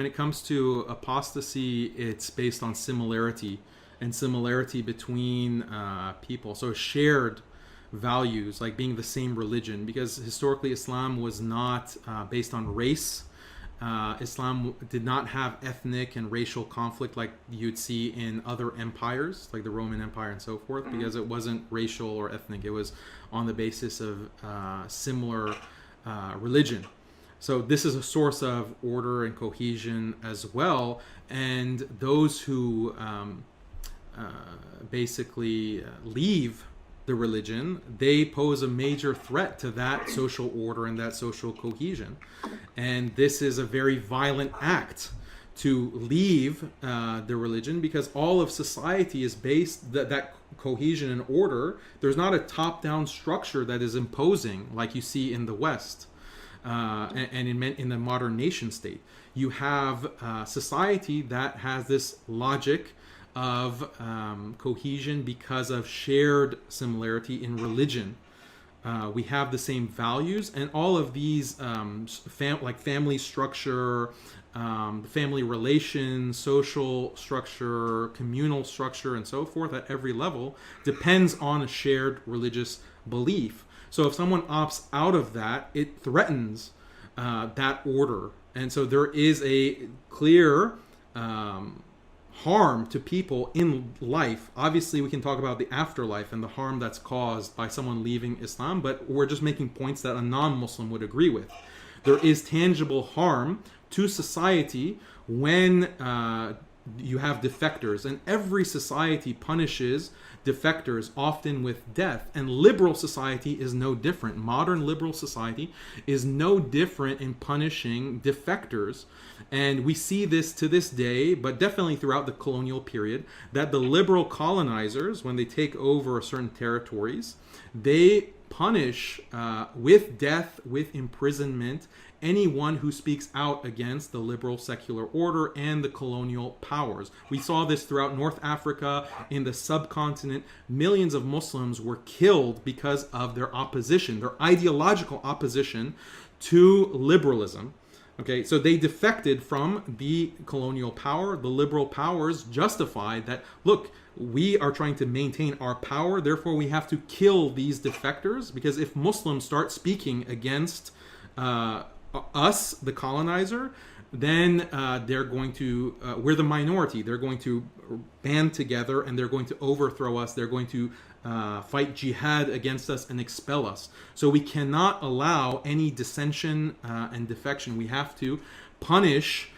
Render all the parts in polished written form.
when it comes to apostasy, it's based on similarity and similarity between people. So shared values, like being the same religion, because historically Islam was not based on race. Islam did not have ethnic and racial conflict like you'd see in other empires, like the Roman Empire and so forth, because it wasn't racial or ethnic. It was on the basis of similar religion. So this is a source of order and cohesion as well. And those who basically leave the religion, they pose a major threat to that social order and that social cohesion. And this is a very violent act to leave the religion, because all of society is based, that cohesion and order, there's not a top-down structure that is imposing like you see in the West and in the modern nation state. You have society that has this logic of cohesion because of shared similarity in religion. We have the same values, and all of these like family structure, family relations, social structure, communal structure, and so forth at every level depends on a shared religious belief. So if someone opts out of that, it threatens that order. And so there is a clear harm to people in life. Obviously, we can talk about the afterlife and the harm that's caused by someone leaving Islam, but we're just making points that a non-Muslim would agree with. There is tangible harm to society when you have defectors, and every society punishes defectors, often with death. And liberal society is no different. Modern liberal society is no different in punishing defectors. And we see this to this day, but definitely throughout the colonial period, that the liberal colonizers, when they take over certain territories, they punish with death, with imprisonment, anyone who speaks out against the liberal secular order and the colonial powers. We saw this throughout North Africa, in the subcontinent. Millions of Muslims were killed because of their opposition, their ideological opposition to liberalism. Okay, so they defected from the colonial power. The liberal powers justified that, look, we are trying to maintain our power, therefore we have to kill these defectors, because if Muslims start speaking against us, the colonizer, then they're going to, we're the minority, they're going to band together and they're going to overthrow us, they're going to fight jihad against us and expel us. So we cannot allow any dissension and defection. We have to punish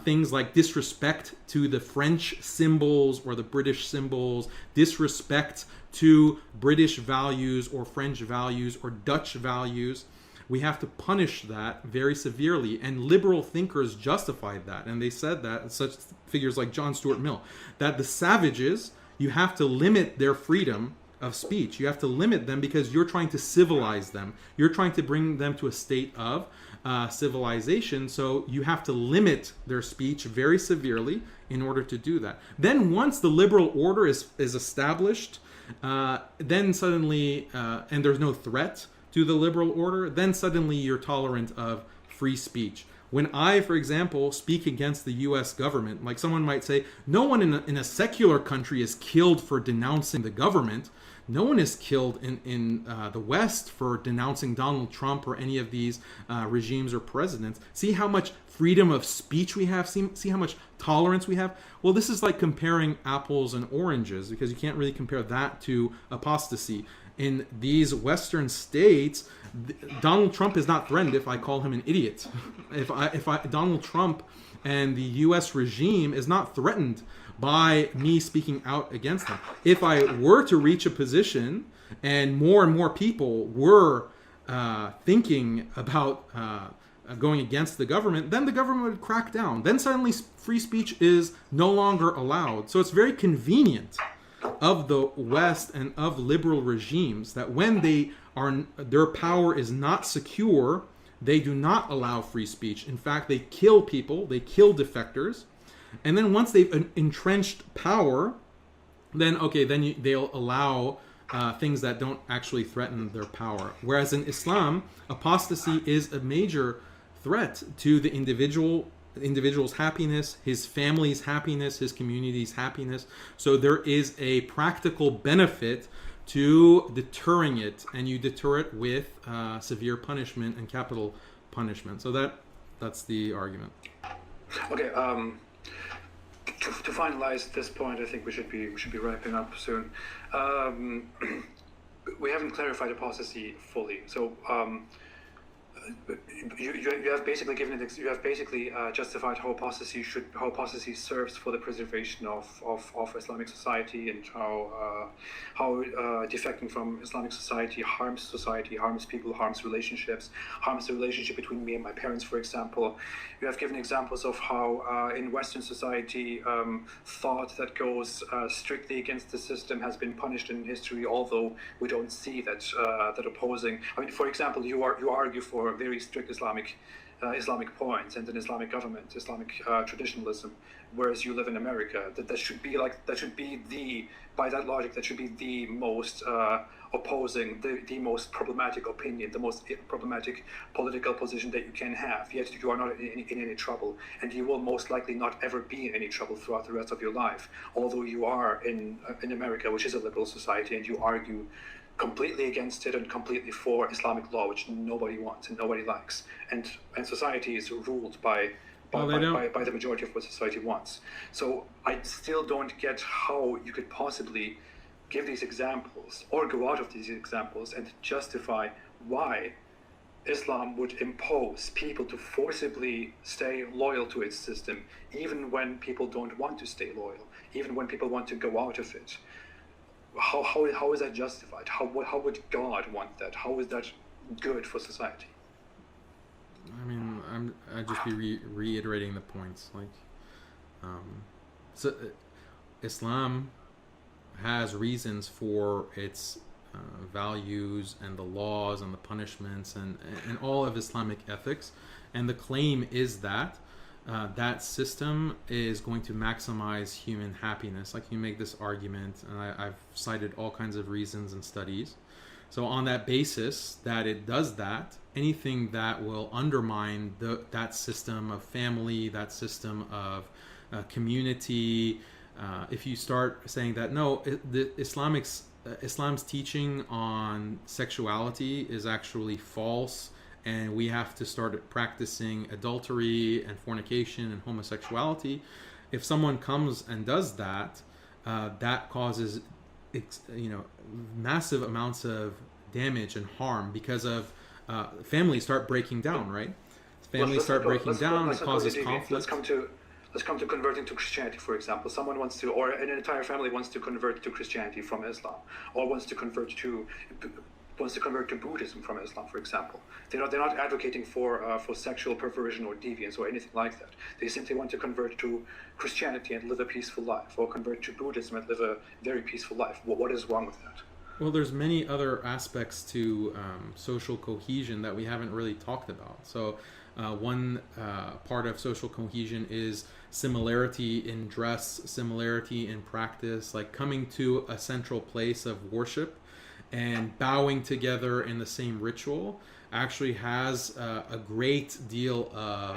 things like disrespect to the French symbols or the British symbols, disrespect to British values or French values or Dutch values. We have to punish that very severely. And liberal thinkers justified that. And they said that, such figures like John Stuart Mill, that the savages, you have to limit their freedom of speech. You have to limit them because you're trying to civilize them. You're trying to bring them to a state of civilization. So you have to limit their speech very severely in order to do that. Then once the liberal order is established, then suddenly, and there's no threat to the liberal order, then suddenly you're tolerant of free speech. When I, for example, speak against the U.S. government, like someone might say, no one in a secular country is killed for denouncing the government. No one is killed in the West for denouncing Donald Trump or any of these regimes or presidents. See how much freedom of speech we have? See how much tolerance we have? Well, this is like comparing apples and oranges, because you can't really compare that to apostasy. In these Western states, Donald Trump is not threatened if I call him an idiot. If Donald Trump and the U.S. regime is not threatened by me speaking out against them. If I were to reach a position and more people were thinking about going against the government, then the government would crack down. Then suddenly free speech is no longer allowed. So it's very convenient of the West and of liberal regimes that when their power is not secure, they do not allow free speech. In fact, they kill people, they kill defectors, and then once they've entrenched power, then they'll allow things that don't actually threaten their power. Whereas in Islam, apostasy is a major threat to the individual the individual's happiness, his family's happiness, his community's happiness. So there is a practical benefit to deterring it, and you deter it with severe punishment and capital punishment. So that's the argument. Okay. To finalize this point, I think we should be wrapping up soon. We haven't clarified apostasy fully. So you have basically justified how apostasy serves for the preservation of Islamic society, and how defecting from Islamic society harms people, harms relationships, harms the relationship between me and my parents, for example. You have given examples of how in Western society thought that goes strictly against the system has been punished in history, although we don't see that opposing. I mean, for example, you argue for very strict Islamic points and an Islamic government, Islamic traditionalism, whereas you live in America. That should be by that logic, that should be the most opposing, the most problematic opinion, the most problematic political position that you can have. Yet you are not in any trouble, and you will most likely not ever be in any trouble throughout the rest of your life, although you are in America, which is a liberal society, and you argue completely against it and completely for Islamic law, which nobody wants and nobody likes, and society is ruled by the majority of what society wants. So I still don't get how you could possibly give these examples or go out of these examples and justify why Islam would impose people to forcibly stay loyal to its system, even when people don't want to stay loyal, even when people want to go out of it. How is that justified? How would God want that? How is that good for society? I mean, I'd just be reiterating the points. So Islam has reasons for its values and the laws and the punishments and all of Islamic ethics, and the claim is that that system is going to maximize human happiness. Like, you make this argument, and I've cited all kinds of reasons and studies. So on that basis that it does that, anything that will undermine that system of family, that system of community, if you start saying that no, Islam's teaching on sexuality is actually false, and we have to start practicing adultery and fornication and homosexuality. If someone comes and does that, that causes massive amounts of damage and harm, because of families start breaking down, right? Families start breaking down. It causes conflict. Let's come to converting to Christianity, for example. Someone wants to, or an entire family wants to convert to Christianity from Islam, or wants to convert to Buddhism from Islam, for example. They're not advocating for sexual perversion or deviance or anything like that. They simply want to convert to Christianity and live a peaceful life, or convert to Buddhism and live a very peaceful life. What is wrong with that? Well, there's many other aspects to social cohesion that we haven't really talked about. So one part of social cohesion is similarity in dress, similarity in practice, like coming to a central place of worship and bowing together in the same ritual actually has a great deal of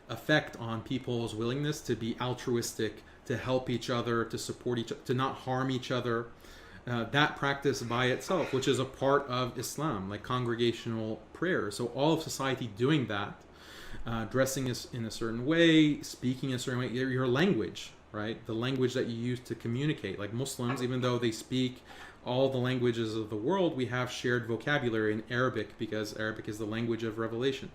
effect on people's willingness to be altruistic, to help each other, to support each other, to not harm each other. That practice by itself, which is a part of Islam, like congregational prayer. So all of society doing that, dressing in a certain way, speaking a certain way, your language, right? The language that you use to communicate. Like Muslims, even though they speak all the languages of the world, we have shared vocabulary in Arabic, because Arabic is the language of revelation.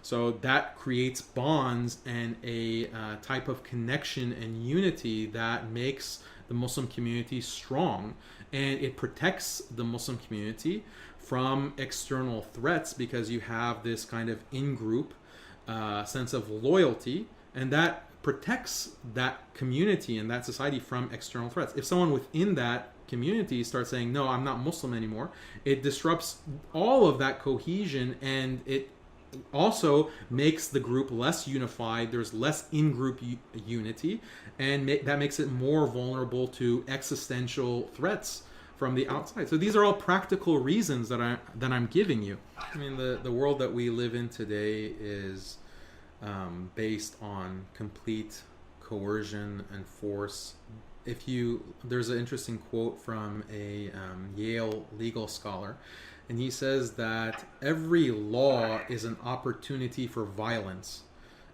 So that creates bonds and a type of connection and unity that makes the Muslim community strong, and it protects the Muslim community from external threats, because you have this kind of in-group sense of loyalty, and that protects that community and that society from external threats. If someone within that community starts saying, no, I'm not Muslim anymore, it disrupts all of that cohesion, and it also makes the group less unified. There's less in-group unity, and that makes it more vulnerable to existential threats from the outside. So these are all practical reasons that I'm giving you. I mean, the world that we live in today is based on complete coercion and force. There's an interesting quote from a Yale legal scholar, and he says that every law is an opportunity for violence.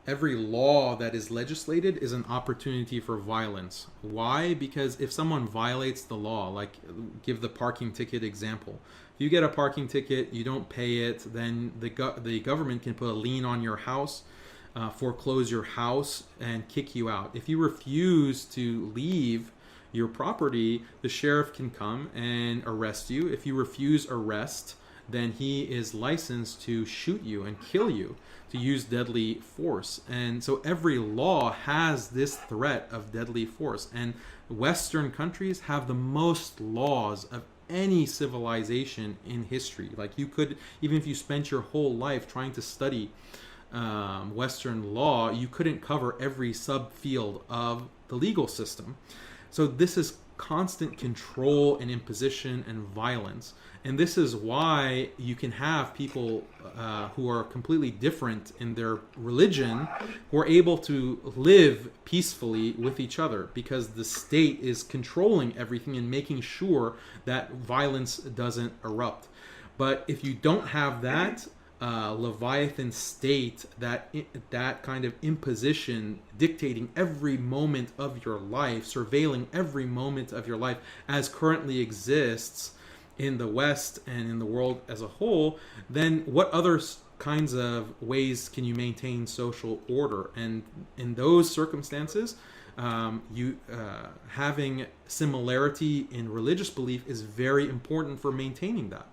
Every law that is legislated is an opportunity for violence. Why? Because if someone violates the law, like give the parking ticket example, if you get a parking ticket, you don't pay it, then the government can put a lien on your house, foreclose your house, and kick you out. If you refuse to leave your property, the sheriff can come and arrest you. If you refuse arrest, then he is licensed to shoot you and kill you, to use deadly force. And so every law has this threat of deadly force. And Western countries have the most laws of any civilization in history. Like you could, even if you spent your whole life trying to study Western law, you couldn't cover every subfield of the legal system. So this is constant control and imposition and violence. And this is why you can have people who are completely different in their religion who are able to live peacefully with each other, because the state is controlling everything and making sure that violence doesn't erupt. But if you don't have that Leviathan state, that kind of imposition dictating every moment of your life, surveilling every moment of your life as currently exists in the West and in the world as a whole, then what other kinds of ways can you maintain social order? And in those circumstances, having similarity in religious belief is very important for maintaining that.